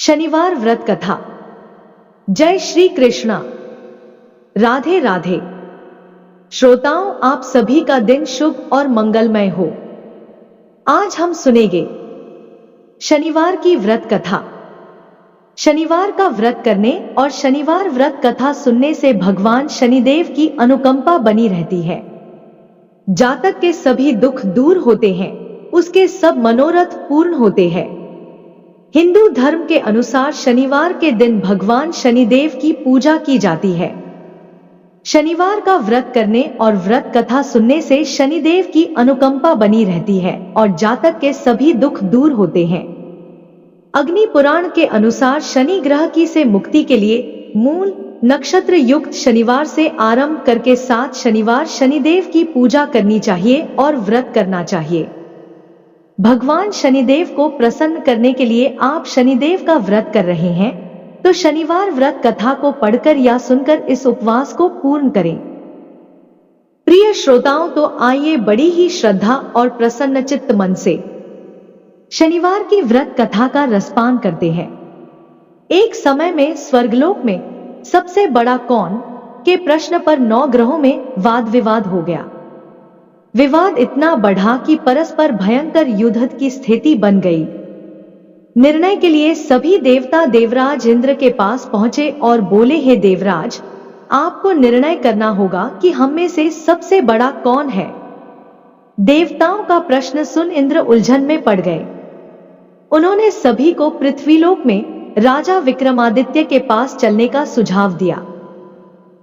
शनिवार व्रत कथा। जय श्री कृष्णा। राधे राधे। श्रोताओं, आप सभी का दिन शुभ और मंगलमय हो। आज हम सुनेंगे शनिवार की व्रत कथा। शनिवार का व्रत करने और शनिवार व्रत कथा सुनने से भगवान शनिदेव की अनुकंपा बनी रहती है। जातक के सभी दुख दूर होते हैं, उसके सब मनोरथ पूर्ण होते हैं। हिंदू धर्म के अनुसार शनिवार के दिन भगवान शनिदेव की पूजा की जाती है। शनिवार का व्रत करने और व्रत कथा सुनने से शनिदेव की अनुकंपा बनी रहती है और जातक के सभी दुख दूर होते हैं। अग्नि पुराण के अनुसार शनि ग्रह की से मुक्ति के लिए मूल नक्षत्र युक्त शनिवार से आरंभ करके 7 शनिवार शनिदेव की पूजा करनी चाहिए और व्रत करना चाहिए। भगवान शनिदेव को प्रसन्न करने के लिए आप शनिदेव का व्रत कर रहे हैं तो शनिवार व्रत कथा को पढ़कर या सुनकर इस उपवास को पूर्ण करें। प्रिय श्रोताओं, तो आइए बड़ी ही श्रद्धा और प्रसन्न चित्त मन से शनिवार की व्रत कथा का रसपान करते हैं। एक समय में स्वर्गलोक में सबसे बड़ा कौन के प्रश्न पर 9 ग्रहों में वाद विवाद हो गया। विवाद इतना बढ़ा कि परस्पर भयंकर युद्ध की स्थिति बन गई। निर्णय के लिए सभी देवता देवराज इंद्र के पास पहुंचे और बोले, हे देवराज, आपको निर्णय करना होगा कि हम में से सबसे बड़ा कौन है। देवताओं का प्रश्न सुन इंद्र उलझन में पड़ गए। उन्होंने सभी को पृथ्वीलोक में राजा विक्रमादित्य के पास चलने का सुझाव दिया।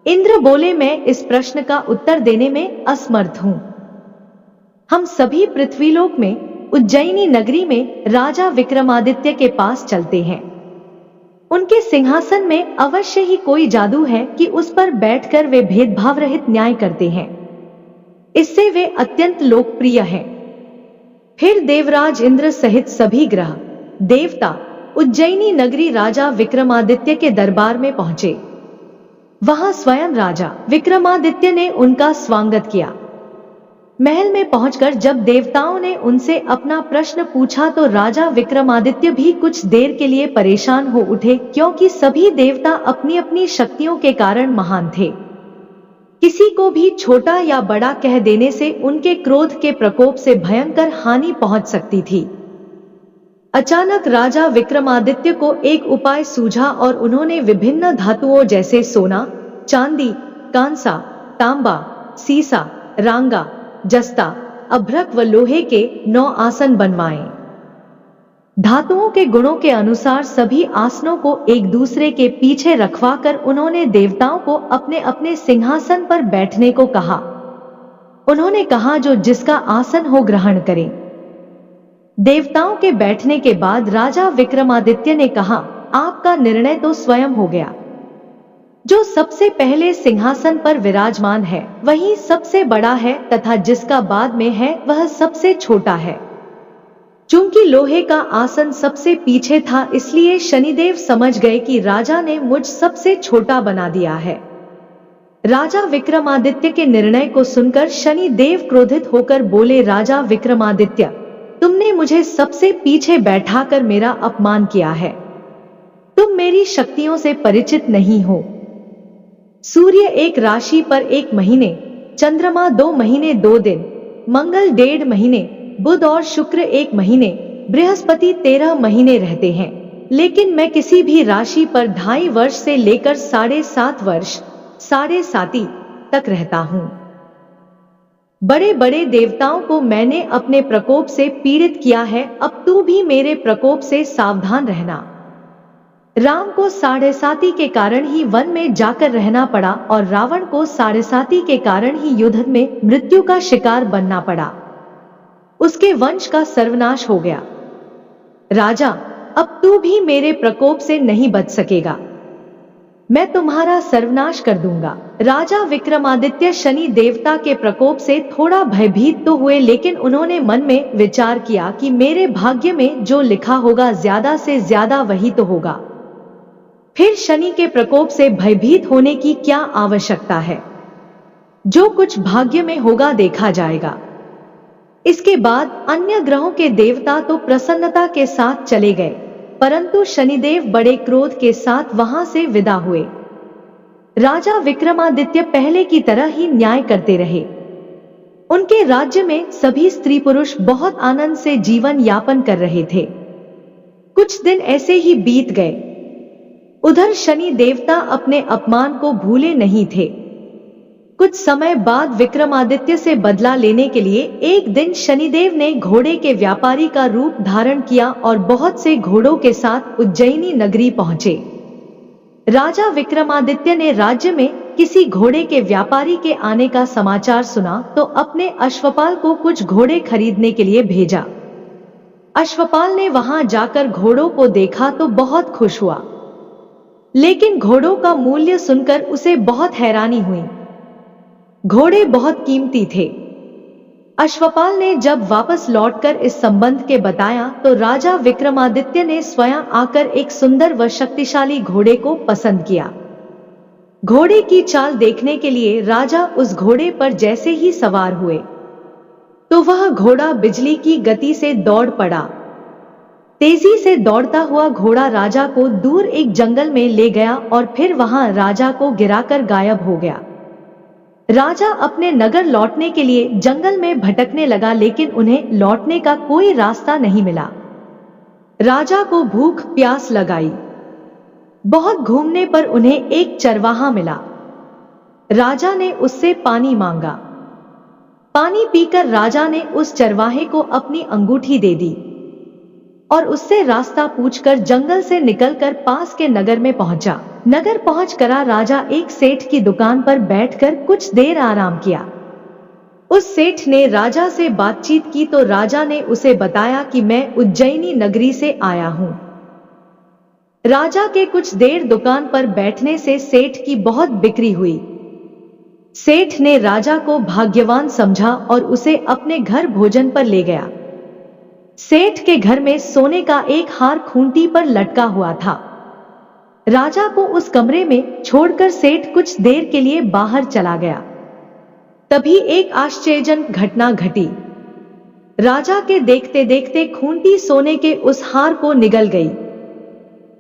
इंद्र बोले, मैं इस प्रश्न का उत्तर देने में असमर्थ हूं। हम सभी पृथ्वीलोक में उज्जैनी नगरी में राजा विक्रमादित्य के पास चलते हैं। उनके सिंहासन में अवश्य ही कोई जादू है कि उस पर बैठकर वे भेदभाव रहित न्याय करते हैं। इससे वे अत्यंत लोकप्रिय हैं। फिर देवराज इंद्र सहित सभी ग्रह देवता उज्जैनी नगरी राजा विक्रमादित्य के दरबार में पहुंचे। वहां स्वयं राजा विक्रमादित्य ने उनका स्वागत किया। महल में पहुंचकर जब देवताओं ने उनसे अपना प्रश्न पूछा तो राजा विक्रमादित्य भी कुछ देर के लिए परेशान हो उठे, क्योंकि सभी देवता अपनी अपनी शक्तियों के कारण महान थे। किसी को भी छोटा या बड़ा कह देने से उनके क्रोध के प्रकोप से भयंकर हानि पहुंच सकती थी। अचानक राजा विक्रमादित्य को एक उपाय सूझा और उन्होंने विभिन्न धातुओं जैसे सोना, चांदी, कांसा, तांबा, सीसा, रांगा, जस्ता, अभ्रक व लोहे के 9 आसन बनवाए। धातुओं के गुणों के अनुसार सभी आसनों को एक दूसरे के पीछे रखवाकर उन्होंने देवताओं को अपने अपने सिंहासन पर बैठने को कहा। उन्होंने कहा, जो जिसका आसन हो ग्रहण करे। देवताओं के बैठने के बाद राजा विक्रमादित्य ने कहा, आपका निर्णय तो स्वयं हो गया। जो सबसे पहले सिंहासन पर विराजमान है वही सबसे बड़ा है तथा जिसका बाद में है वह सबसे छोटा है। चूंकि लोहे का आसन सबसे पीछे था, इसलिए शनिदेव समझ गए कि राजा ने मुझ सबसे छोटा बना दिया है। राजा विक्रमादित्य के निर्णय को सुनकर शनिदेव क्रोधित होकर बोले, राजा विक्रमादित्य, तुमने मुझे सबसे पीछे बैठाकर मेरा अपमान किया है। तुम मेरी शक्तियों से परिचित नहीं हो। सूर्य 1 राशि पर 1 महीने, चंद्रमा 2 महीने 2 दिन, मंगल 1.5 महीने, बुध और शुक्र 1 महीने, बृहस्पति 13 महीने रहते हैं। लेकिन मैं किसी भी राशि पर 2.5 वर्ष से लेकर 7.5 वर्ष 7.5 तक रहता हूं। बड़े बड़े देवताओं को मैंने अपने प्रकोप से पीड़ित किया है, अब तू भी मेरे प्रकोप से सावधान रहना। राम को 7.5 के कारण ही वन में जाकर रहना पड़ा और रावण को 7.5 के कारण ही युद्ध में मृत्यु का शिकार बनना पड़ा। उसके वंश का सर्वनाश हो गया। राजा, अब तू भी मेरे प्रकोप से नहीं बच सकेगा। मैं तुम्हारा सर्वनाश कर दूंगा। राजा विक्रमादित्य शनि देवता के प्रकोप से थोड़ा भयभीत तो हुए, लेकिन उन्होंने मन में विचार किया कि मेरे भाग्य में जो लिखा होगा ज्यादा से ज्यादा वही तो होगा। फिर शनि के प्रकोप से भयभीत होने की क्या आवश्यकता है। जो कुछ भाग्य में होगा देखा जाएगा। इसके बाद अन्य ग्रहों के देवता तो प्रसन्नता के साथ चले गए। परंतु शनिदेव बड़े क्रोध के साथ वहां से विदा हुए। राजा विक्रमादित्य पहले की तरह ही न्याय करते रहे। उनके राज्य में सभी स्त्री पुरुष बहुत आनंद से जीवन यापन कर रहे थे। कुछ दिन ऐसे ही बीत गए। उधर शनि देवता अपने अपमान को भूले नहीं थे। कुछ समय बाद विक्रमादित्य से बदला लेने के लिए एक दिन शनिदेव ने घोड़े के व्यापारी का रूप धारण किया और बहुत से घोड़ों के साथ उज्जैनी नगरी पहुंचे। राजा विक्रमादित्य ने राज्य में किसी घोड़े के व्यापारी के आने का समाचार सुना तो अपने अश्वपाल को कुछ घोड़े खरीदने के लिए भेजा। अश्वपाल ने वहां जाकर घोड़ों को देखा तो बहुत खुश हुआ, लेकिन घोड़ों का मूल्य सुनकर उसे बहुत हैरानी हुई। घोड़े बहुत कीमती थे। अश्वपाल ने जब वापस लौटकर इस संबंध के बताया तो राजा विक्रमादित्य ने स्वयं आकर एक सुंदर व शक्तिशाली घोड़े को पसंद किया। घोड़े की चाल देखने के लिए राजा उस घोड़े पर जैसे ही सवार हुए तो वह घोड़ा बिजली की गति से दौड़ पड़ा। तेजी से दौड़ता हुआ घोड़ा राजा को दूर एक जंगल में ले गया और फिर वहां राजा को गिराकर गायब हो गया। राजा अपने नगर लौटने के लिए जंगल में भटकने लगा, लेकिन उन्हें लौटने का कोई रास्ता नहीं मिला। राजा को भूख प्यास लगाई। बहुत घूमने पर उन्हें एक चरवाहा मिला। राजा ने उससे पानी मांगा। पानी पीकर राजा ने उस चरवाहे को अपनी अंगूठी दे दी और उससे रास्ता पूछकर जंगल से निकलकर पास के नगर में पहुंचा। नगर पहुंचकर राजा एक सेठ की दुकान पर बैठकर कुछ देर आराम किया। उस सेठ ने राजा से बातचीत की तो राजा ने उसे बताया कि मैं उज्जैनी नगरी से आया हूं। राजा के कुछ देर दुकान पर बैठने से सेठ की बहुत बिक्री हुई। सेठ ने राजा को भाग्यवान समझा और उसे अपने घर भोजन पर ले गया। सेठ के घर में सोने का एक हार खूंटी पर लटका हुआ था। राजा को उस कमरे में छोड़कर सेठ कुछ देर के लिए बाहर चला गया। तभी एक आश्चर्यजनक घटना घटी। राजा के देखते देखते खूंटी सोने के उस हार को निगल गई।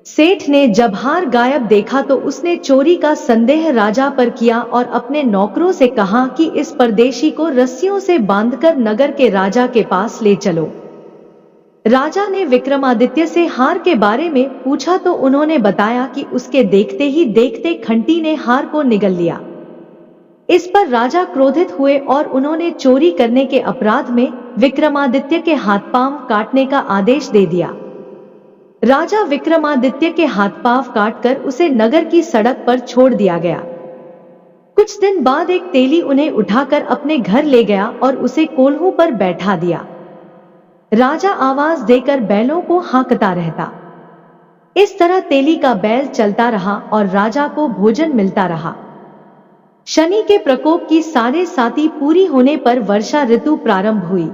सेठ ने जब हार गायब देखा तो उसने चोरी का संदेह राजा पर किया और अपने नौकरों से कहा कि इस परदेशी को रस्सियों से बांधकर नगर के राजा के पास ले चलो। राजा ने विक्रमादित्य से हार के बारे में पूछा तो उन्होंने बताया कि उसके देखते ही देखते खंटी ने हार को निगल लिया। इस पर राजा क्रोधित हुए और उन्होंने चोरी करने के अपराध में विक्रमादित्य के हाथ पांव काटने का आदेश दे दिया। राजा विक्रमादित्य के हाथ पांव काटकर उसे नगर की सड़क पर छोड़ दिया गया। कुछ दिन बाद एक तेली उन्हें उठाकर अपने घर ले गया और उसे कोल्हू पर बैठा दिया। राजा आवाज देकर बैलों को हाँकता रहता। इस तरह तेली का बैल चलता रहा और राजा को भोजन मिलता रहा। शनि के प्रकोप की 7.5 पूरी होने पर वर्षा ऋतु प्रारंभ हुई।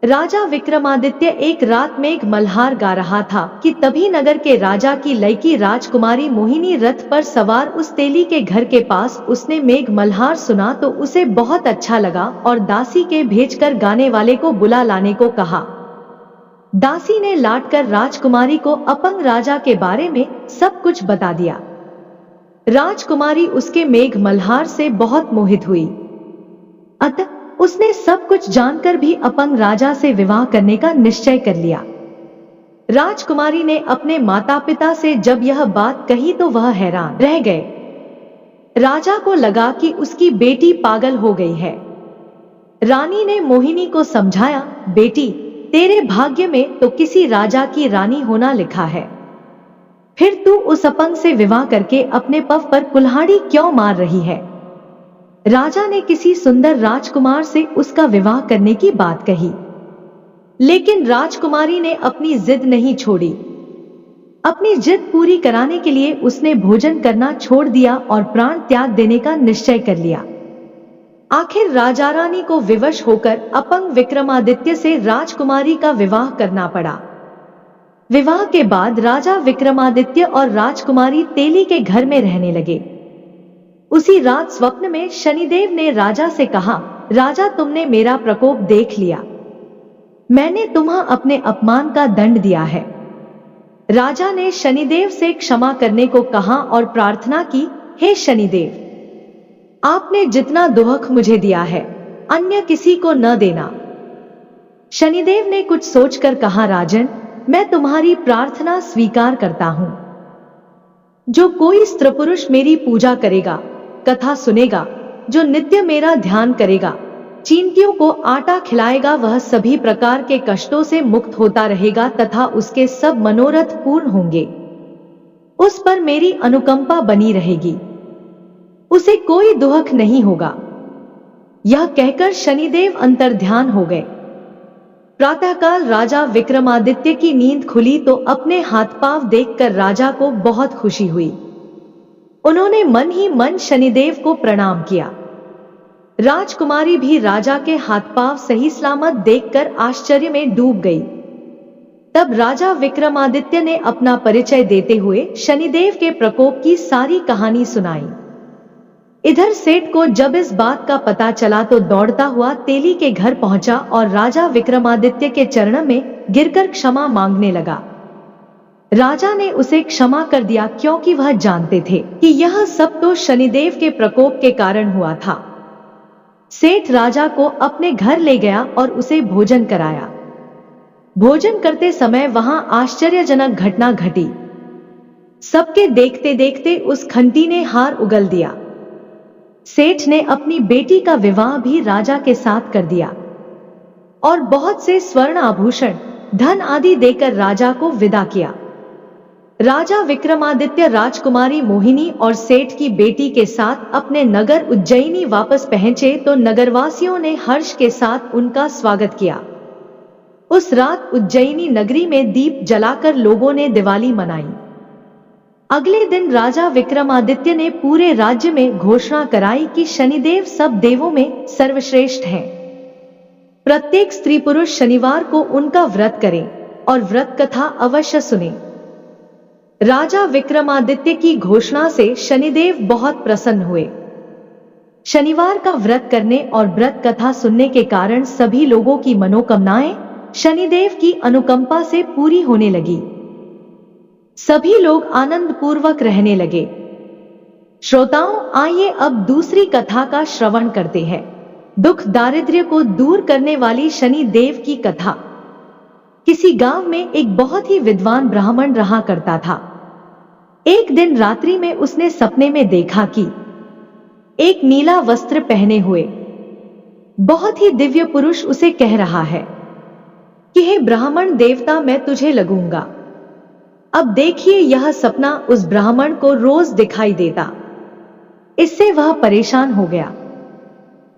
राजा विक्रमादित्य एक रात मेघ मल्हार गा रहा था कि तभी नगर के राजा की लड़की राजकुमारी मोहिनी रथ पर सवार उस तेली के घर के पास उसने मेघ मल्हार सुना तो उसे बहुत अच्छा लगा और दासी के भेजकर गाने वाले को बुला लाने को कहा। दासी ने लाटकर राजकुमारी को अपंग राजा के बारे में सब कुछ बता दिया। राजकुमारी उसके मेघ मल्हार से बहुत मोहित हुई। अतः उसने सब कुछ जानकर भी अपंग राजा से विवाह करने का निश्चय कर लिया। राजकुमारी ने अपने माता पिता से जब यह बात कही तो वह हैरान रह गए। राजा को लगा कि उसकी बेटी पागल हो गई है। रानी ने मोहिनी को समझाया, बेटी तेरे भाग्य में तो किसी राजा की रानी होना लिखा है, फिर तू उस अपंग से विवाह करके अपने पफ पर कुल्हाड़ी क्यों मार रही है। राजा ने किसी सुंदर राजकुमार से उसका विवाह करने की बात कही, लेकिन राजकुमारी ने अपनी जिद नहीं छोड़ी। अपनी जिद पूरी कराने के लिए उसने भोजन करना छोड़ दिया और प्राण त्याग देने का निश्चय कर लिया। आखिर राजा रानी को विवश होकर अपंग विक्रमादित्य से राजकुमारी का विवाह करना पड़ा। विवाह के बाद राजा विक्रमादित्य और राजकुमारी तेली के घर में रहने लगे। उसी रात स्वप्न में शनिदेव ने राजा से कहा, राजा तुमने मेरा प्रकोप देख लिया। मैंने तुम्हें अपने अपमान का दंड दिया है। राजा ने शनिदेव से क्षमा करने को कहा और प्रार्थना की, हे शनिदेव, आपने जितना दुख मुझे दिया है अन्य किसी को न देना। शनिदेव ने कुछ सोचकर कहा, राजन, मैं तुम्हारी प्रार्थना स्वीकार करता हूं। जो कोई स्त्री पुरुष मेरी पूजा करेगा, कथा सुनेगा, जो नित्य मेरा ध्यान करेगा, चिंटियों को आटा खिलाएगा, वह सभी प्रकार के कष्टों से मुक्त होता रहेगा तथा उसके सब मनोरथ पूर्ण होंगे। उस पर मेरी अनुकंपा बनी रहेगी, उसे कोई दुख नहीं होगा। यह कहकर शनिदेव अंतर्ध्यान हो गए। प्रातःकाल राजा विक्रमादित्य की नींद खुली तो अपने हाथ पांव देखकर राजा को बहुत खुशी हुई। उन्होंने मन ही मन शनिदेव को प्रणाम किया। राजकुमारी भी राजा के हाथ पांव सही सलामत देखकर आश्चर्य में डूब गई। तब राजा विक्रमादित्य ने अपना परिचय देते हुए शनिदेव के प्रकोप की सारी कहानी सुनाई। इधर सेठ को जब इस बात का पता चला तो दौड़ता हुआ तेली के घर पहुंचा और राजा विक्रमादित्य के चरणों में गिरकर क्षमा मांगने लगा। राजा ने उसे क्षमा कर दिया, क्योंकि वह जानते थे कि यह सब तो शनिदेव के प्रकोप के कारण हुआ था। सेठ राजा को अपने घर ले गया और उसे भोजन कराया। भोजन करते समय वहां आश्चर्यजनक घटना घटी। सबके देखते देखते उस खंती ने हार उगल दिया। सेठ ने अपनी बेटी का विवाह भी राजा के साथ कर दिया और बहुत से स्वर्ण आभूषण, धन आदि देकर राजा को विदा किया। राजा विक्रमादित्य राजकुमारी मोहिनी और सेठ की बेटी के साथ अपने नगर उज्जैनी वापस पहुंचे तो नगरवासियों ने हर्ष के साथ उनका स्वागत किया। उस रात उज्जैनी नगरी में दीप जलाकर लोगों ने दिवाली मनाई। अगले दिन राजा विक्रमादित्य ने पूरे राज्य में घोषणा कराई कि शनिदेव सब देवों में सर्वश्रेष्ठ हैं। प्रत्येक स्त्री पुरुष शनिवार को उनका व्रत करें और व्रत कथा अवश्य सुने। राजा विक्रमादित्य की घोषणा से शनिदेव बहुत प्रसन्न हुए। शनिवार का व्रत करने और व्रत कथा सुनने के कारण सभी लोगों की मनोकामनाएं शनिदेव की अनुकंपा से पूरी होने लगी। सभी लोग आनंद पूर्वक रहने लगे। श्रोताओं, आइए अब दूसरी कथा का श्रवण करते हैं। दुख दारिद्र्य को दूर करने वाली शनि देव की कथा। किसी गांव में एक बहुत ही विद्वान ब्राह्मण रहा करता था। एक दिन रात्रि में उसने सपने में देखा कि एक नीला वस्त्र पहने हुए बहुत ही दिव्य पुरुष उसे कह रहा है कि हे ब्राह्मण देवता, मैं तुझे लगूंगा। अब देखिए, यह सपना उस ब्राह्मण को रोज दिखाई देता। इससे वह परेशान हो गया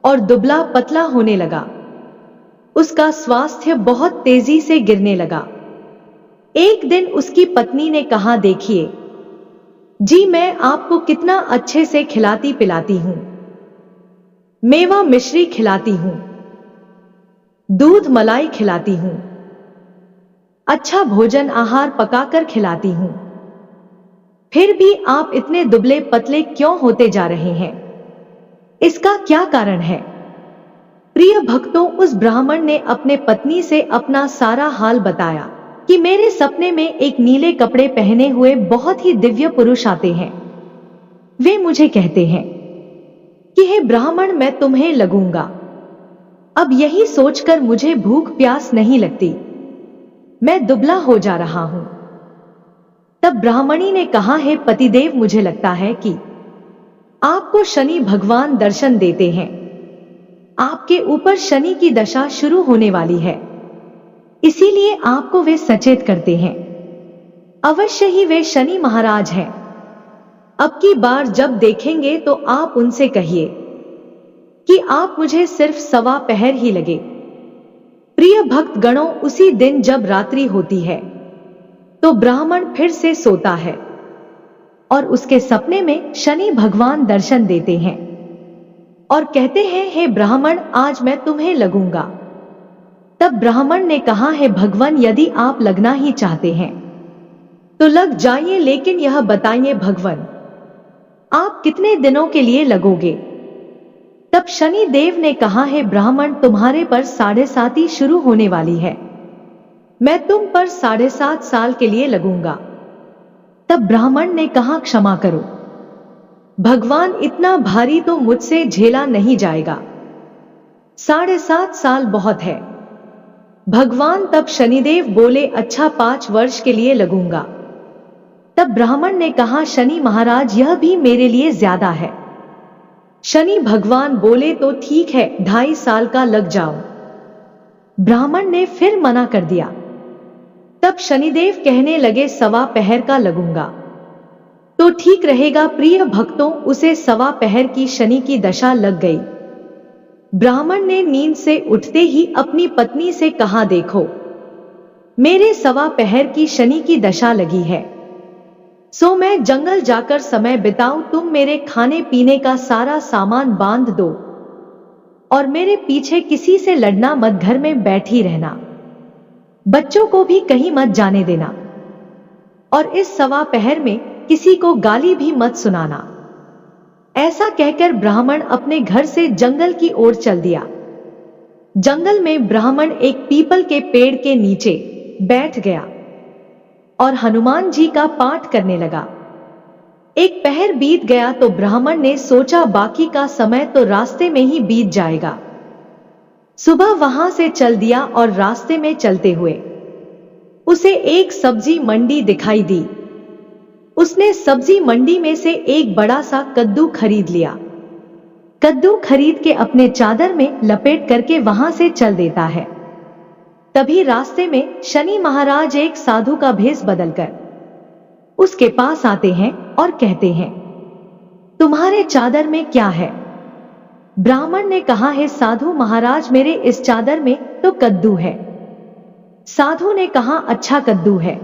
और दुबला पतला होने लगा। उसका स्वास्थ्य बहुत तेजी से गिरने लगा। एक दिन उसकी पत्नी ने कहा, देखिए जी, मैं आपको कितना अच्छे से खिलाती पिलाती हूं, मेवा मिश्री खिलाती हूं, दूध मलाई खिलाती हूं, अच्छा भोजन आहार पकाकर खिलाती हूं, फिर भी आप इतने दुबले पतले क्यों होते जा रहे हैं? इसका क्या कारण है? प्रिय भक्तों, उस ब्राह्मण ने अपने पत्नी से अपना सारा हाल बताया कि मेरे सपने में एक नीले कपड़े पहने हुए बहुत ही दिव्य पुरुष आते हैं। वे मुझे कहते हैं कि हे ब्राह्मण, मैं तुम्हें लगूंगा। अब यही सोचकर मुझे भूख प्यास नहीं लगती, मैं दुबला हो जा रहा हूं। तब ब्राह्मणी ने कहा, हे पतिदेव, मुझे लगता है कि आपको शनि भगवान दर्शन देते हैं। आपके ऊपर शनि की दशा शुरू होने वाली है, इसीलिए आपको वे सचेत करते हैं। अवश्य ही वे शनि महाराज हैं। अब की बार जब देखेंगे तो आप उनसे कहिए कि आप मुझे सिर्फ सवा पहर ही लगे। प्रिय भक्त गणों, उसी दिन जब रात्रि होती है तो ब्राह्मण फिर से सोता है और उसके सपने में शनि भगवान दर्शन देते हैं और कहते हैं, हे ब्राह्मण, आज मैं तुम्हें लगूंगा। तब ब्राह्मण ने कहा, हे भगवान, यदि आप लगना ही चाहते हैं तो लग जाइए, लेकिन यह बताइए भगवान, आप कितने दिनों के लिए लगोगे? तब शनि देव ने कहा, हे ब्राह्मण, तुम्हारे पर 7.5 शुरू होने वाली है। मैं तुम पर 7.5 साल के लिए लगूंगा। तब ब्राह्मण ने कहा, क्षमा करो भगवान, इतना भारी तो मुझसे झेला नहीं जाएगा, 7.5 साल बहुत है। भगवान तब शनिदेव बोले, अच्छा 5 वर्ष के लिए लगूंगा। तब ब्राह्मण ने कहा, शनि महाराज यह भी मेरे लिए ज्यादा है। शनि भगवान बोले, तो ठीक है 2.5 साल का लग जाओ। ब्राह्मण ने फिर मना कर दिया। तब शनिदेव कहने लगे, 1.25 पहर का लगूंगा तो ठीक रहेगा। प्रिय भक्तों, उसे 1.25 पहर की शनि की दशा लग गई। ब्राह्मण ने नींद से उठते ही अपनी पत्नी से कहा, देखो मेरे 1.25 पहर की शनि की दशा लगी है, सो मैं जंगल जाकर समय बिताऊं। तुम मेरे खाने पीने का सारा सामान बांध दो और मेरे पीछे किसी से लड़ना मत, घर में बैठी रहना, बच्चों को भी कहीं मत जाने देना और इस 1.25 पहर में किसी को गाली भी मत सुनाना। ऐसा कहकर ब्राह्मण अपने घर से जंगल की ओर चल दिया। जंगल में ब्राह्मण एक पीपल के पेड़ के नीचे बैठ गया और हनुमान जी का पाठ करने लगा। 1 पहर बीत गया तो ब्राह्मण ने सोचा, बाकी का समय तो रास्ते में ही बीत जाएगा। सुबह वहां से चल दिया और रास्ते में चलते हुए उसे एक सब्जी मंडी दिखाई दी। उसने सब्जी मंडी में से एक बड़ा सा कद्दू खरीद लिया। कद्दू खरीद के अपने चादर में लपेट करके वहां से चल देता है। तभी रास्ते में शनि महाराज एक साधु का भेष बदलकर उसके पास आते हैं और कहते हैं, तुम्हारे चादर में क्या है? ब्राह्मण ने कहा, है साधु महाराज, मेरे इस चादर में तो कद्दू है। साधु ने कहा, अच्छा कद्दू है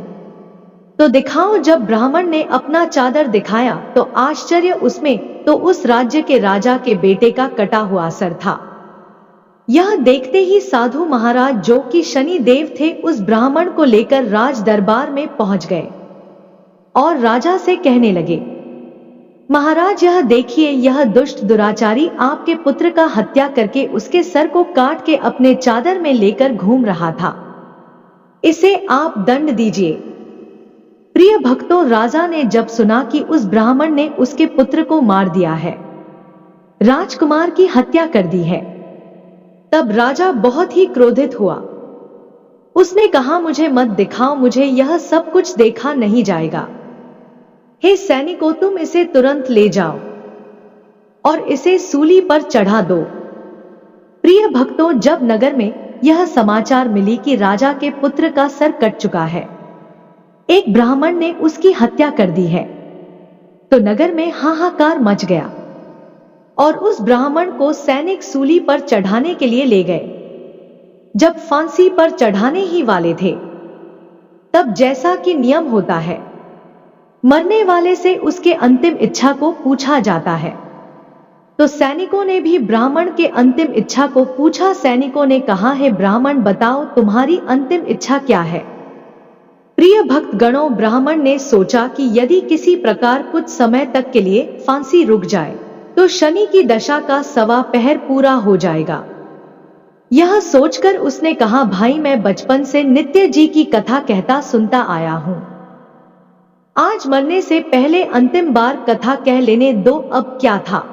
तो दिखाओ। जब ब्राह्मण ने अपना चादर दिखाया तो आश्चर्य उसमें तो उस राज्य के राजा के बेटे का कटा हुआ सर था। यह देखते ही साधु महाराज, जो कि शनि देव थे, उस ब्राह्मण को लेकर राज दरबार में पहुंच गए और राजा से कहने लगे, महाराज यह देखिए, यह दुष्ट दुराचारी आपके पुत्र का हत्या करके उसके सर को काट के अपने चादर में लेकर घूम रहा था, इसे आप दंड दीजिए। प्रिय भक्तों, राजा ने जब सुना कि उस ब्राह्मण ने उसके पुत्र को मार दिया है, राजकुमार की हत्या कर दी है, तब राजा बहुत ही क्रोधित हुआ। उसने कहा, मुझे मत दिखाओ, मुझे यह सब कुछ देखा नहीं जाएगा। हे सैनिकों, तुम इसे तुरंत ले जाओ और इसे सूली पर चढ़ा दो। प्रिय भक्तों, जब नगर में यह समाचार मिली कि राजा के पुत्र का सर कट चुका है, एक ब्राह्मण ने उसकी हत्या कर दी है, तो नगर में हाहाकार मच गया और उस ब्राह्मण को सैनिक सूली पर चढ़ाने के लिए ले गए। जब फांसी पर चढ़ाने ही वाले थे, तब जैसा कि नियम होता है, मरने वाले से उसके अंतिम इच्छा को पूछा जाता है, तो सैनिकों ने भी ब्राह्मण के अंतिम इच्छा को पूछा। सैनिकों ने कहा, है ब्राह्मण, बताओ तुम्हारी अंतिम इच्छा क्या है? प्रिय भक्त गणों, ब्राह्मण ने सोचा कि यदि किसी प्रकार कुछ समय तक के लिए फांसी रुक जाए तो शनि की दशा का 1.25 पहर पूरा हो जाएगा। यह सोचकर उसने कहा, भाई मैं बचपन से नित्य जी की कथा कहता सुनता आया हूं, आज मरने से पहले अंतिम बार कथा कह लेने दो, अब क्या था।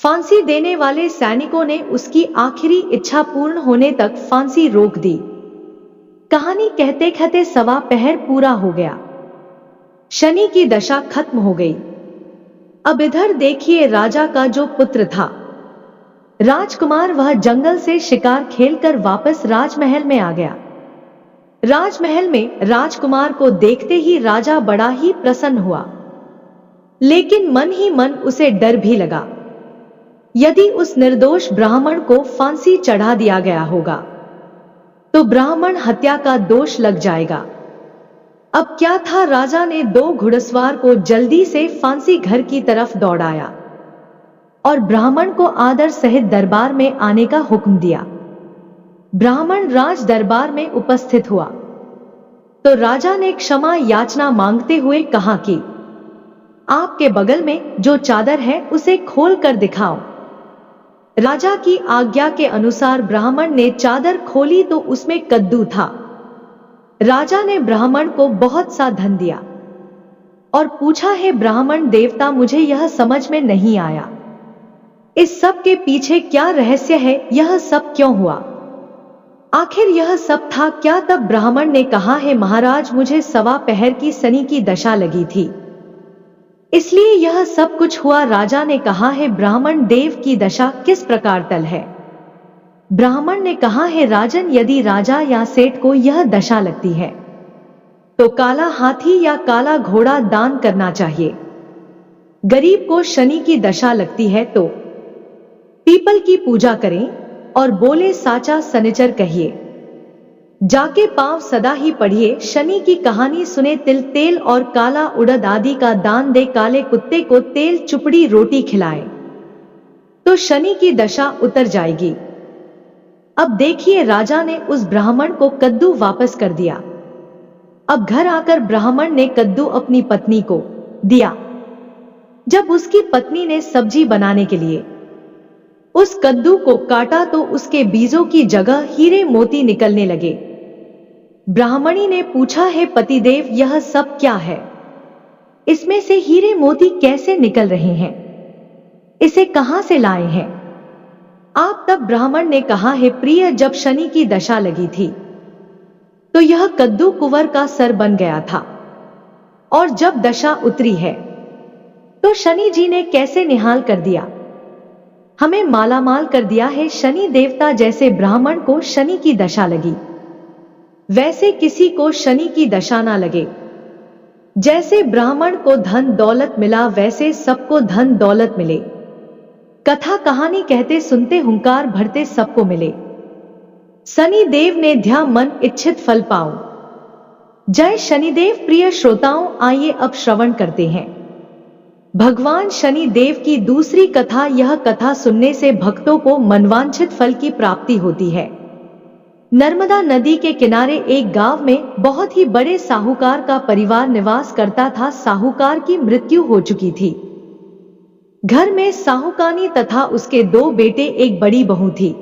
फांसी देने वाले सैनिकों ने उसकी आखिरी इच्छा पूर्ण होने तक फांसी रोक दी। कहानी कहते कहते 1.25 पहर पूरा हो गया, शनि की दशा खत्म हो गई। अब इधर देखिए, राजा का जो पुत्र था राजकुमार, वह जंगल से शिकार खेलकर वापस राजमहल में आ गया। राजमहल में राजकुमार को देखते ही राजा बड़ा ही प्रसन्न हुआ, लेकिन मन ही मन उसे डर भी लगा, यदि उस निर्दोष ब्राह्मण को फांसी चढ़ा दिया गया होगा तो ब्राह्मण हत्या का दोष लग जाएगा। अब क्या था, राजा ने 2 घुड़सवार को जल्दी से फांसी घर की तरफ दौड़ाया और ब्राह्मण को आदर सहित दरबार में आने का हुक्म दिया। ब्राह्मण राज दरबार में उपस्थित हुआ तो राजा ने क्षमा याचना मांगते हुए कहा कि आपके बगल में जो चादर है उसे खोल कर दिखाओ। राजा की आज्ञा के अनुसार ब्राह्मण ने चादर खोली तो उसमें कद्दू था। राजा ने ब्राह्मण को बहुत सा धन दिया और पूछा, है ब्राह्मण देवता, मुझे यह समझ में नहीं आया, इस सब के पीछे क्या रहस्य है, यह सब क्यों हुआ, आखिर यह सब था क्या। तब ब्राह्मण ने कहा, है महाराज, मुझे सवा पहर की शनि की दशा लगी थी, इसलिए यह सब कुछ हुआ। राजा ने कहा, है ब्राह्मण देव की दशा किस प्रकार टल है। ब्राह्मण ने कहा, है राजन, यदि राजा या सेठ को यह दशा लगती है तो काला हाथी या काला घोड़ा दान करना चाहिए। गरीब को शनि की दशा लगती है तो पीपल की पूजा करें और बोले साचा सनिचर कहिए, जाके पांव सदा ही पढ़िए, शनि की कहानी सुने, तिल तेल और काला उड़द आदि का दान दे, काले कुत्ते को तेल चुपड़ी रोटी खिलाए तो शनि की दशा उतर जाएगी। अब देखिए, राजा ने उस ब्राह्मण को कद्दू वापस कर दिया। अब घर आकर ब्राह्मण ने कद्दू अपनी पत्नी को दिया। जब उसकी पत्नी ने सब्जी बनाने के लिए उस कद्दू को काटा तो उसके बीजों की जगह हीरे मोती निकलने लगे। ब्राह्मणी ने पूछा, है पतिदेव, यह सब क्या है, इसमें से हीरे मोती कैसे निकल रहे हैं, इसे कहां से लाए हैं आप। तब ब्राह्मण ने कहा, है प्रिय, जब शनि की दशा लगी थी तो यह कद्दू कुंवर का सर बन गया था, और जब दशा उतरी है तो शनि जी ने कैसे निहाल कर दिया, हमें मालामाल कर दिया है। शनि देवता जैसे ब्राह्मण को शनि की दशा लगी, वैसे किसी को शनि की दशा ना लगे। जैसे ब्राह्मण को धन दौलत मिला, वैसे सबको धन दौलत मिले। कथा कहानी कहते सुनते हुंकार भरते सबको मिले। शनि देव ने ध्या मन इच्छित फल पाओ। जय शनिदेव। प्रिय श्रोताओं, आइए अब श्रवण करते हैं भगवान शनि देव की दूसरी कथा। यह कथा सुनने से भक्तों को मनवांछित फल की प्राप्ति होती है। नर्मदा नदी के किनारे एक गांव में बहुत ही बड़े साहूकार का परिवार निवास करता था। साहूकार की मृत्यु हो चुकी थी। घर में साहूकानी तथा उसके 2 बेटे, एक बड़ी बहू थी।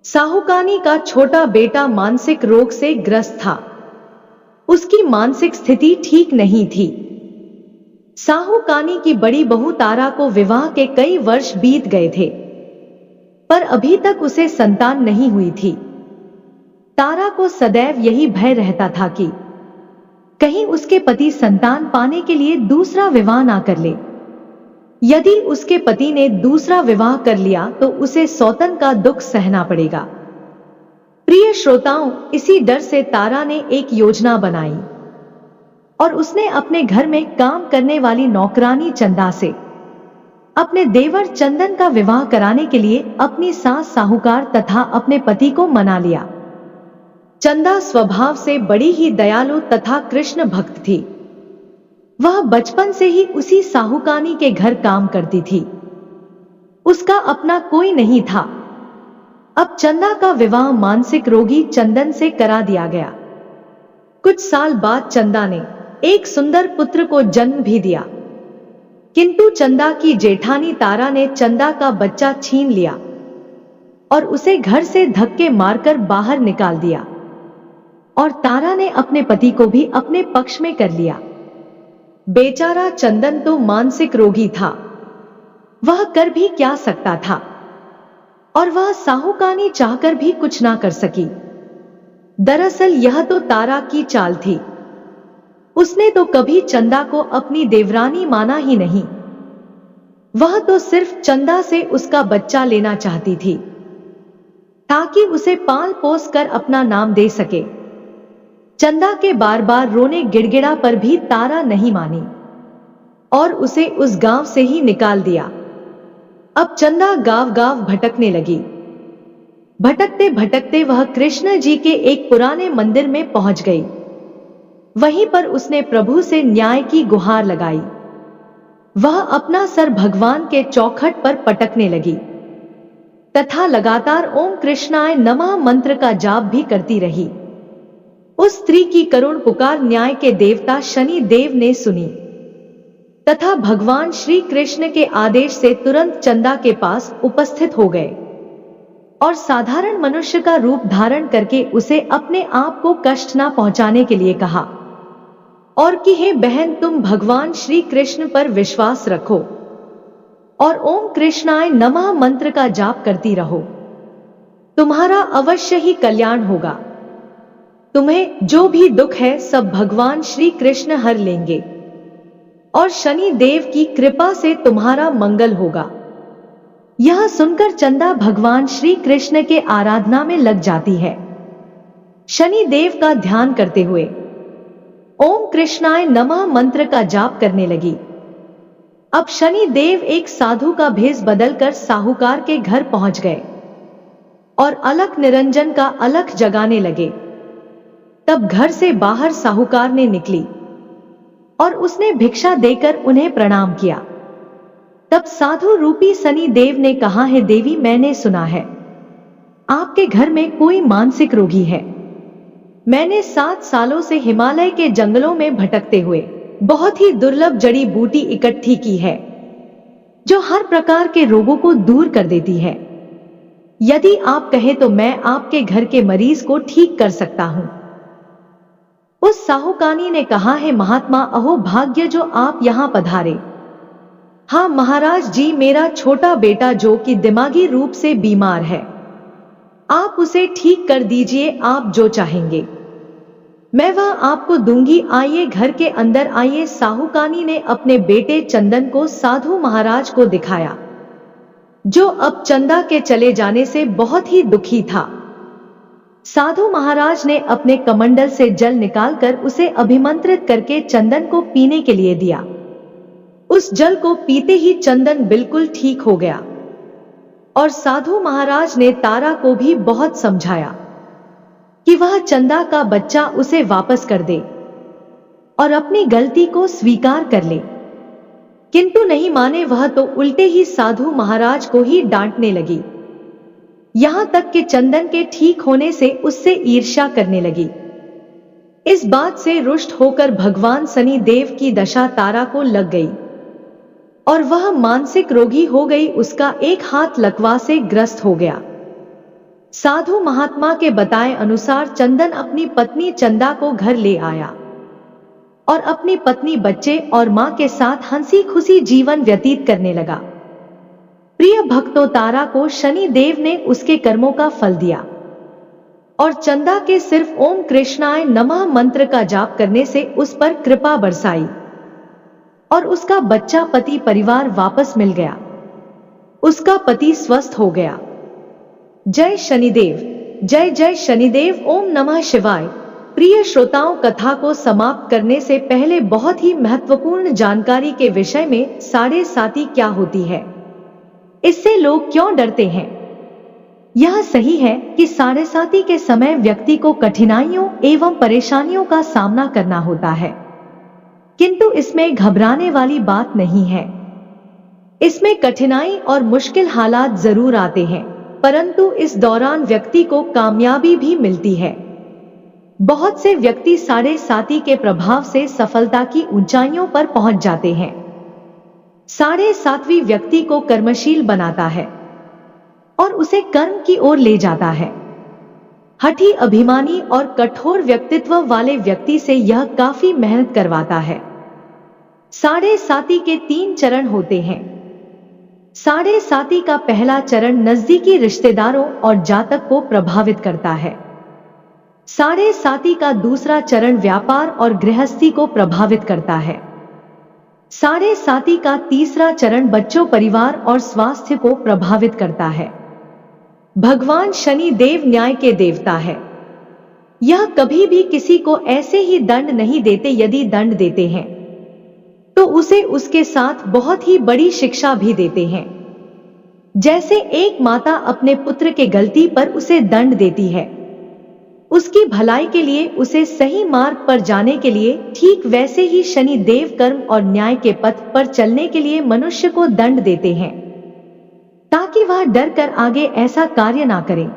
साहूकानी का छोटा बेटा मानसिक रोग से ग्रस्त था। उसकी मानसिक स्थिति ठीक नहीं थी। साहूकानी की बड़ी बहू तारा को विवाह के कई वर्ष बीत गए थे, पर अभी तक उसे संतान नहीं हुई थी। तारा को सदैव यही भय रहता था कि कहीं उसके पति संतान पाने के लिए दूसरा विवाह ना कर ले। यदि उसके पति ने दूसरा विवाह कर लिया तो उसे सौतन का दुख सहना पड़ेगा। प्रिय श्रोताओं, इसी डर से तारा ने एक योजना बनाई और उसने अपने घर में काम करने वाली नौकरानी चंदा से अपने देवर चंदन का विवाह कराने के लिए अपनी सास साहूकार तथा अपने पति को मना लिया। चंदा स्वभाव से बड़ी ही दयालु तथा कृष्ण भक्त थी। वह बचपन से ही उसी साहूकानी के घर काम करती थी। उसका अपना कोई नहीं था। अब चंदा का विवाह मानसिक रोगी चंदन से करा दिया गया। कुछ साल बाद चंदा ने एक सुंदर पुत्र को जन्म भी दिया, किंतु चंदा की जेठानी तारा ने चंदा का बच्चा छीन लिया और उसे घर से धक्के मारकर बाहर निकाल दिया। और तारा ने अपने पति को भी अपने पक्ष में कर लिया। बेचारा चंदन तो मानसिक रोगी था, वह कर भी क्या सकता था, और वह साहूकानी चाहकर भी कुछ ना कर सकी। दरअसल यह तो तारा की चाल थी। उसने तो कभी चंदा को अपनी देवरानी माना ही नहीं। वह तो सिर्फ चंदा से उसका बच्चा लेना चाहती थी ताकि उसे पाल पोस कर अपना नाम दे सके। चंदा के बार बार रोने गिड़गिड़ा पर भी तारा नहीं मानी और उसे उस गांव से ही निकाल दिया। अब चंदा गांव गांव भटकने लगी। भटकते भटकते वह कृष्ण जी के एक पुराने मंदिर में पहुंच गई। वहीं पर उसने प्रभु से न्याय की गुहार लगाई। वह अपना सर भगवान के चौखट पर पटकने लगी तथा लगातार ओम कृष्णाय नमः मंत्र का जाप भी करती रही। उस स्त्री की करुण पुकार न्याय के देवता शनि देव ने सुनी तथा भगवान श्री कृष्ण के आदेश से तुरंत चंदा के पास उपस्थित हो गए। और साधारण मनुष्य का रूप धारण करके उसे अपने आप को कष्ट ना पहुंचाने के लिए कहा और कि हे बहन, तुम भगवान श्री कृष्ण पर विश्वास रखो और ओम कृष्णाय नमः मंत्र का जाप करती रहो, तुम्हारा अवश्य ही कल्याण होगा। तुम्हें जो भी दुख है सब भगवान श्री कृष्ण हर लेंगे और शनि देव की कृपा से तुम्हारा मंगल होगा। यह सुनकर चंदा भगवान श्री कृष्ण के आराधना में लग जाती है। शनि देव का ध्यान करते हुए ओम कृष्णाय नमः मंत्र का जाप करने लगी। अब शनि देव एक साधु का भेष बदलकर साहूकार के घर पहुंच गए और अलख निरंजन का अलख जगाने लगे। तब घर से बाहर साहूकार ने निकली और उसने भिक्षा देकर उन्हें प्रणाम किया। तब साधु रूपी शनि देव ने कहा, है देवी, मैंने सुना है आपके घर में कोई मानसिक रोगी है। मैंने 7 सालों से हिमालय के जंगलों में भटकते हुए बहुत ही दुर्लभ जड़ी बूटी इकट्ठी की है जो हर प्रकार के रोगों को दूर कर देती है। यदि आप कहें तो मैं आपके घर के मरीज को ठीक कर सकता हूं। उस साहूकानी ने कहा, है महात्मा, अहो भाग्य जो आप यहां पधारे। हाँ महाराज जी, मेरा छोटा बेटा जो कि दिमागी रूप से बीमार है, आप उसे ठीक कर दीजिए, आप जो चाहेंगे मैं वह आपको दूंगी, आइए घर के अंदर आइए। साहूकानी ने अपने बेटे चंदन को साधु महाराज को दिखाया जो अब चंदा के चले जाने से बहुत ही दुखी था। साधु महाराज ने अपने कमंडल से जल निकालकर उसे अभिमंत्रित करके चंदन को पीने के लिए दिया। उस जल को पीते ही चंदन बिल्कुल ठीक हो गया और साधु महाराज ने तारा को भी बहुत समझाया कि वह चंदा का बच्चा उसे वापस कर दे और अपनी गलती को स्वीकार कर ले, किंतु नहीं माने वह तो उल्टे ही साधु महाराज को ही डांटने लगी। यहां तक कि चंदन के ठीक होने से उससे ईर्ष्या करने लगी। इस बात से रुष्ट होकर भगवान शनि देव की दशा तारा को लग गई और वह मानसिक रोगी हो गई। उसका एक हाथ लकवा से ग्रस्त हो गया। साधु महात्मा के बताए अनुसार चंदन अपनी पत्नी चंदा को घर ले आया और अपनी पत्नी, बच्चे और मां के साथ हंसी खुशी जीवन व्यतीत करने लगा। प्रिय भक्तों, तारा को शनि देव ने उसके कर्मों का फल दिया और चंदा के सिर्फ ओम कृष्णाय नमः मंत्र का जाप करने से उस पर कृपा बरसाई और उसका बच्चा, पति, परिवार वापस मिल गया। उसका पति स्वस्थ हो गया। जय शनिदेव, जय जय शनिदेव, ओम नमः शिवाय। प्रिय श्रोताओं, कथा को समाप्त करने से पहले बहुत ही महत्वपूर्ण जानकारी के विषय में साढ़े साती क्या होती है, इससे लोग क्यों डरते हैं। यह सही है कि साढ़े साती के समय व्यक्ति को कठिनाइयों एवं परेशानियों का सामना करना होता है, किंतु इसमें घबराने वाली बात नहीं है। इसमें कठिनाई और मुश्किल हालात जरूर आते हैं, परंतु इस दौरान व्यक्ति को कामयाबी भी मिलती है। बहुत से व्यक्ति साढ़े साती के प्रभाव से सफलता की ऊंचाइयों पर पहुंच जाते हैं। साढ़े सातवीं व्यक्ति को कर्मशील बनाता है और उसे कर्म की ओर ले जाता है। हठी, अभिमानी और कठोर व्यक्तित्व वाले व्यक्ति से यह काफी मेहनत करवाता है। साढ़े साती के 3 चरण होते हैं। साढ़े साती का पहला चरण नजदीकी रिश्तेदारों और जातक को प्रभावित करता है। साढ़े साती का दूसरा चरण व्यापार और गृहस्थी को प्रभावित करता है। साढ़े साती का तीसरा चरण बच्चों, परिवार और स्वास्थ्य को प्रभावित करता है। भगवान शनि देव न्याय के देवता है। यह कभी भी किसी को ऐसे ही दंड नहीं देते। यदि दंड देते हैं तो उसे उसके साथ बहुत ही बड़ी शिक्षा भी देते हैं। जैसे एक माता अपने पुत्र के गलती पर उसे दंड देती है, उसकी भलाई के लिए, उसे सही मार्ग पर जाने के लिए, ठीक वैसे ही शनि देव कर्म और न्याय के पथ पर चलने के लिए मनुष्य को दंड देते हैं ताकि वह डर कर आगे ऐसा कार्य ना करे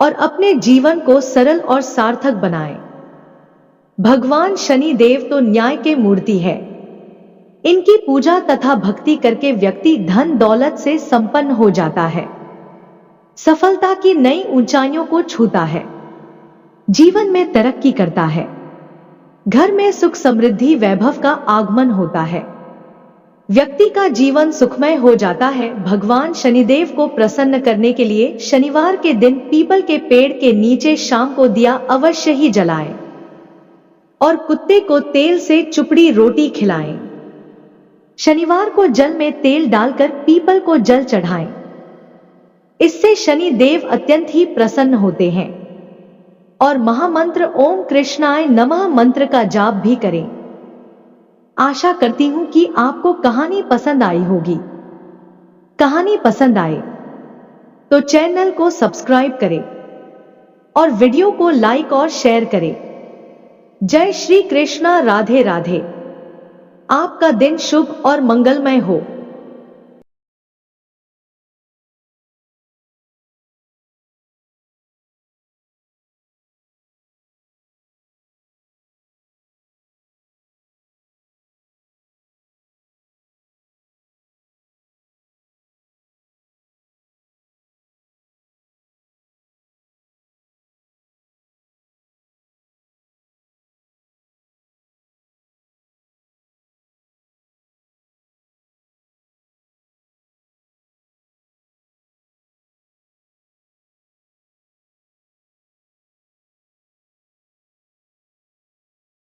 और अपने जीवन को सरल और सार्थक बनाए। भगवान शनि देव तो न्याय के मूर्ति है। इनकी पूजा तथा भक्ति करके व्यक्ति धन दौलत से संपन्न हो जाता है। सफलता की नई ऊंचाइयों को छूता है, जीवन में तरक्की करता है, घर में सुख समृद्धि वैभव का आगमन होता है, व्यक्ति का जीवन सुखमय हो जाता है। भगवान शनिदेव को प्रसन्न करने के लिए शनिवार के दिन पीपल के पेड़ के नीचे शाम को दिया अवश्य ही जलाएं और कुत्ते को तेल से चुपड़ी रोटी खिलाएं। शनिवार को जल में तेल डालकर पीपल को जल चढ़ाएं। इससे शनि देव अत्यंत ही प्रसन्न होते हैं। और महामंत्र ओम कृष्णाय नमः मंत्र का जाप भी करें। आशा करती हूं कि आपको कहानी पसंद आई होगी। कहानी पसंद आए तो चैनल को सब्सक्राइब करें और वीडियो को लाइक और शेयर करें। जय श्री कृष्णा। राधे राधे। आपका दिन शुभ और मंगलमय हो।